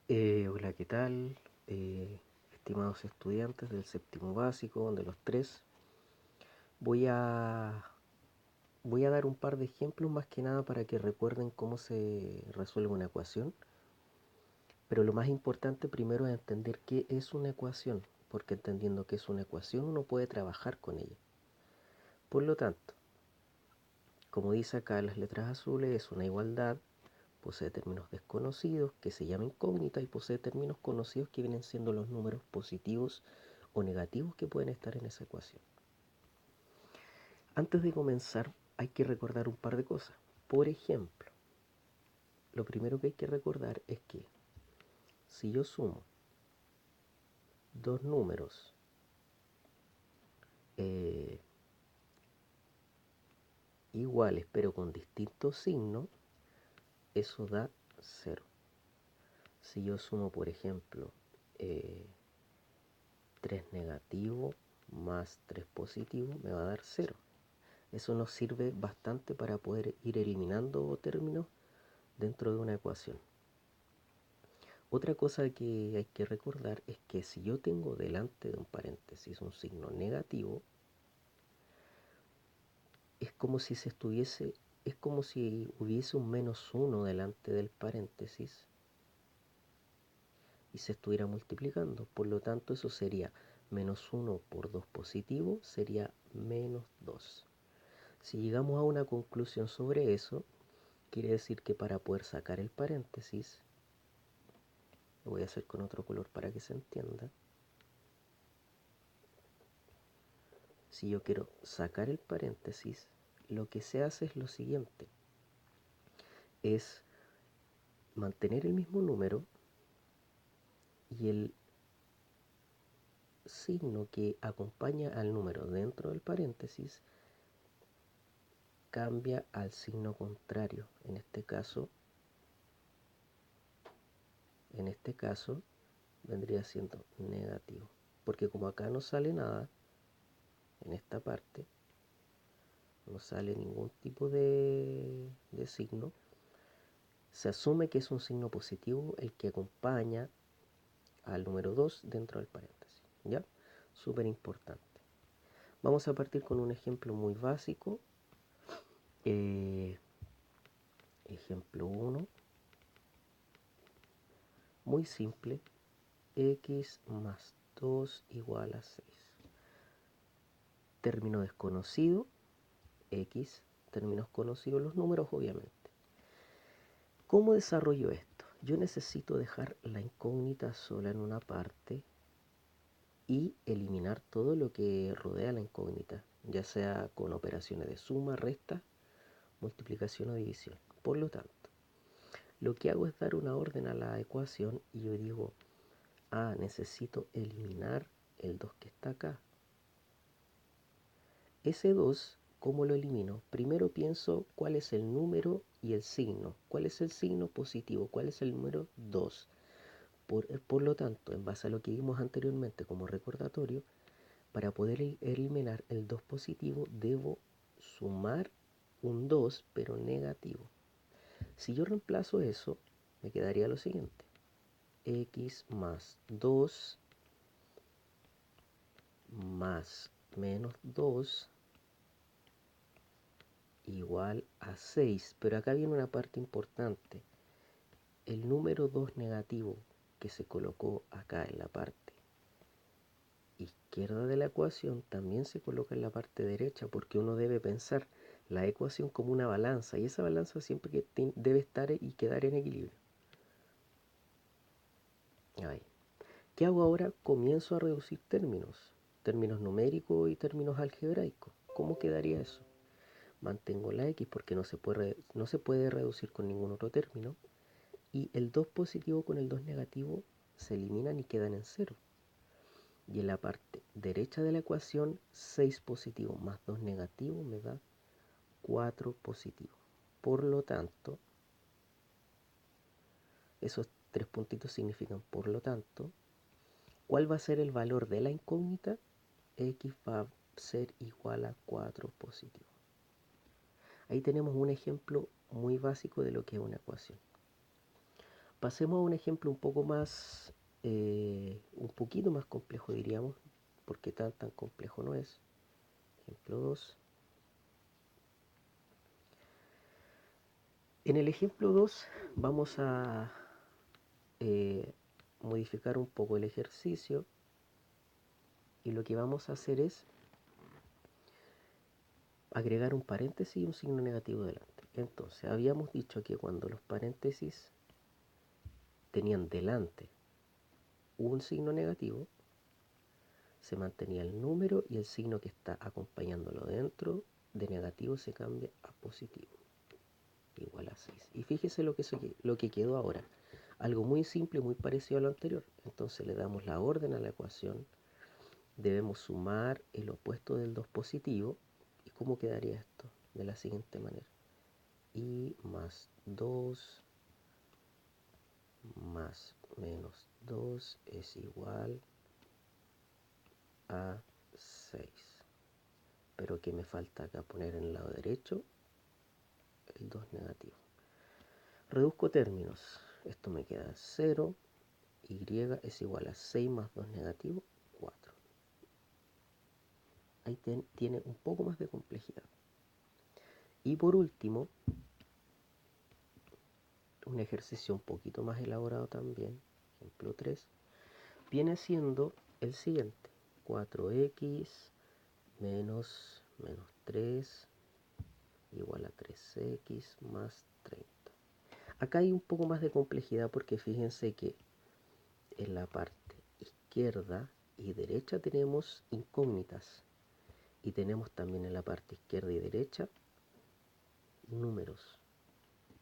Hola, ¿qué tal? Estimados estudiantes del séptimo básico, de los tres, voy a, voy a dar un par de ejemplos más que nada para que recuerden cómo se resuelve una ecuación. Pero lo más importante primero es entender qué es una ecuación, porque entendiendo qué es una ecuación uno puede trabajar con ella. Por lo tanto, como dice acá en las letras azules, es una igualdad, posee términos desconocidos que se llama incógnita y posee términos conocidos que vienen siendo los números positivos o negativos que pueden estar en esa ecuación. Antes de comenzar hay que recordar un par de cosas. Por ejemplo, lo primero que hay que recordar es que si yo sumo dos números eh, iguales pero con distintos signos, eso da 0. Si yo sumo, por ejemplo, 3 negativo más 3 positivo, me va a dar 0. Eso nos sirve bastante para poder ir eliminando términos dentro de una ecuación. Otra cosa que hay que recordar es que si yo tengo delante de un paréntesis un signo negativo, es como si hubiese un menos 1 delante del paréntesis y se estuviera multiplicando. Por lo tanto, eso sería menos 1 por 2 positivo, sería menos 2. Si llegamos a una conclusión sobre eso, quiere decir que para poder sacar el paréntesis, lo voy a hacer con otro color para que se entienda. Si yo quiero sacar el paréntesis, lo que se hace es lo siguiente. Es mantener el mismo número y el signo que acompaña al número dentro del paréntesis cambia al signo contrario. En este caso vendría siendo negativo. Porque como acá no sale nada, en esta parte, no sale ningún tipo de signo, se asume que es un signo positivo el que acompaña al número 2 dentro del paréntesis. ¿Ya? Súper importante. Vamos a partir con un ejemplo muy básico. Ejemplo 1. Muy simple. X más 2 igual a 6. Término desconocido. X. Términos conocidos los números, obviamente. ¿Cómo desarrollo esto? Yo necesito dejar la incógnita sola en una parte y eliminar todo lo que rodea la incógnita, ya sea con operaciones de suma, resta, multiplicación o división. Por lo tanto, lo que hago es dar una orden a la ecuación y yo digo, necesito eliminar el 2 que está acá. Ese 2, ¿cómo lo elimino? Primero pienso cuál es el número y el signo. ¿Cuál es el signo positivo? ¿Cuál es el número 2? Por lo tanto, en base a lo que vimos anteriormente como recordatorio, para poder eliminar el 2 positivo debo sumar un 2 pero negativo. Si yo reemplazo eso, me quedaría lo siguiente. X más 2 más menos 2 igual a 6. Pero acá viene una parte importante. El número 2 negativo que se colocó acá en la parte izquierda de la ecuación también se coloca en la parte derecha, porque uno debe pensar la ecuación como una balanza y esa balanza siempre debe estar y quedar en equilibrio. Ahí. ¿Qué hago ahora? Comienzo a reducir términos numéricos y términos algebraicos. ¿Cómo quedaría eso? Mantengo la x porque no se puede reducir con ningún otro término y el 2 positivo con el 2 negativo se eliminan y quedan en 0. Y en la parte derecha de la ecuación, 6 positivo más 2 negativo me da 4 positivo. Por lo tanto, esos tres puntitos significan por lo tanto, ¿cuál va a ser el valor de la incógnita? X va a ser igual a 4 positivo. Ahí tenemos un ejemplo muy básico de lo que es una ecuación. Pasemos a un ejemplo un poco más, un poquito más complejo diríamos, porque tan complejo no es. Ejemplo 2. En el ejemplo 2 vamos a modificar un poco el ejercicio y lo que vamos a hacer es agregar un paréntesis y un signo negativo delante. Entonces, habíamos dicho que cuando los paréntesis tenían delante un signo negativo, se mantenía el número y el signo que está acompañándolo dentro de negativo se cambia a positivo, igual a 6. Y fíjese lo que quedó ahora. Algo muy simple, muy parecido a lo anterior. Entonces le damos la orden a la ecuación. Debemos sumar el opuesto del 2 positivo. ¿Y cómo quedaría esto? De la siguiente manera. Y más 2 más menos 2 es igual a 6. Pero ¿qué me falta acá? Poner en el lado derecho el 2 negativo. Reduzco términos. Esto me queda 0. Y es igual a 6 más 2 negativo, 4. Ahí tiene un poco más de complejidad. Y por último, un ejercicio un poquito más elaborado también, ejemplo 3, viene siendo el siguiente. 4x menos 3 igual a 3x más 30. Acá hay un poco más de complejidad porque fíjense que en la parte izquierda y derecha tenemos incógnitas y tenemos también en la parte izquierda y derecha números.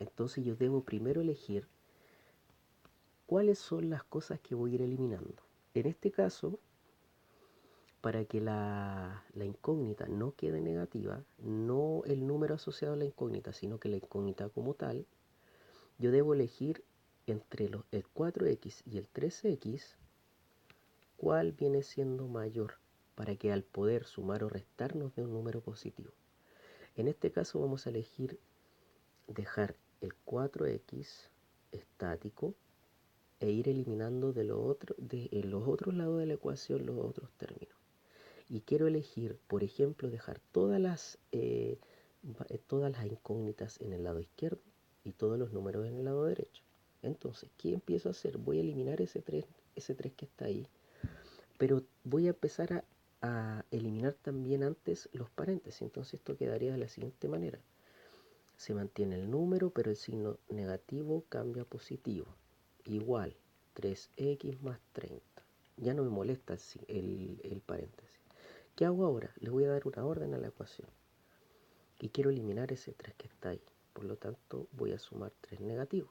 Entonces yo debo primero elegir cuáles son las cosas que voy a ir eliminando. En este caso, para que la incógnita no quede negativa, no el número asociado a la incógnita, sino que la incógnita como tal, yo debo elegir entre el 4x y el 3x cuál viene siendo mayor para que al poder sumar o restar nos dé un número positivo. En este caso vamos a elegir dejar el 4x estático e ir eliminando de en los otros lados de la ecuación los otros términos. Y quiero elegir, por ejemplo, dejar todas las incógnitas en el lado izquierdo y todos los números en el lado derecho. Entonces, ¿qué empiezo a hacer? Voy a eliminar ese 3 que está ahí, pero voy a empezar a eliminar también antes los paréntesis. Entonces esto quedaría de la siguiente manera. Se mantiene el número, pero el signo negativo cambia a positivo. Igual 3x más 30. Ya no me molesta el paréntesis. ¿Qué hago ahora? Le voy a dar una orden a la ecuación. Y quiero eliminar ese 3 que está ahí. Por lo tanto, voy a sumar 3 negativos.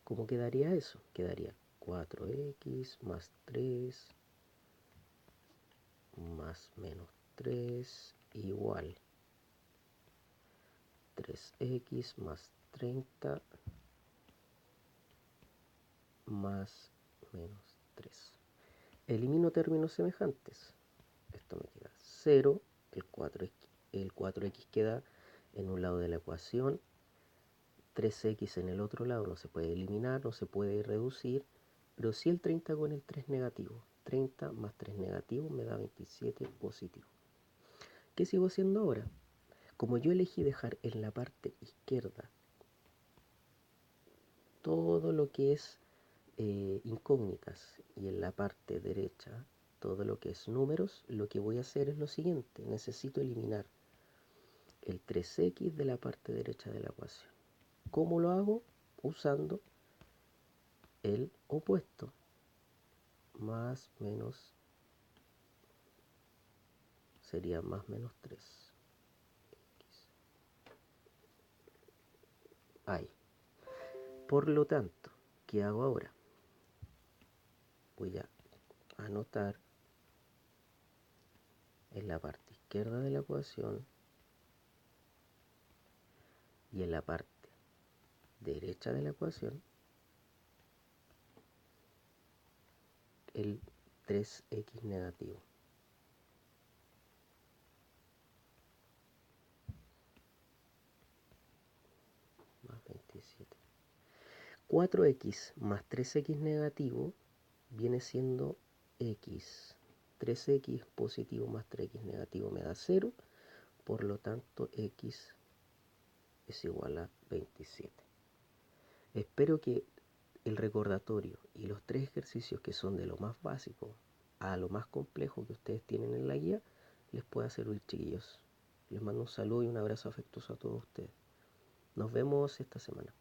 ¿Cómo quedaría eso? Quedaría 4x más 3 más menos 3 igual 3x más 30 más menos 3. Elimino términos semejantes. Esto me queda 0, el 4x queda en un lado de la ecuación, 3x en el otro lado no se puede eliminar, no se puede reducir, pero sí el 30 con el 3 negativo. 30 más 3 negativo me da 27 positivo. ¿Qué sigo haciendo ahora? Como yo elegí dejar en la parte izquierda todo lo que es incógnitas y en la parte derecha todo lo que es números, lo que voy a hacer es lo siguiente. Necesito eliminar el 3x de la parte derecha de la ecuación. ¿Cómo lo hago? Usando el opuesto. Más menos sería más menos 3. Ahí. Por lo tanto, ¿qué hago ahora? Voy a anotar en la parte izquierda de la ecuación y en la parte derecha de la ecuación el 3x negativo. Más 27. 4x más 3x negativo viene siendo x. 3x positivo más 3x negativo me da 0, por lo tanto x es igual a 27. Espero que el recordatorio y los 3 ejercicios que son de lo más básico a lo más complejo que ustedes tienen en la guía les pueda servir, chiquillos. Les mando un saludo y un abrazo afectuoso a todos ustedes. Nos vemos esta semana.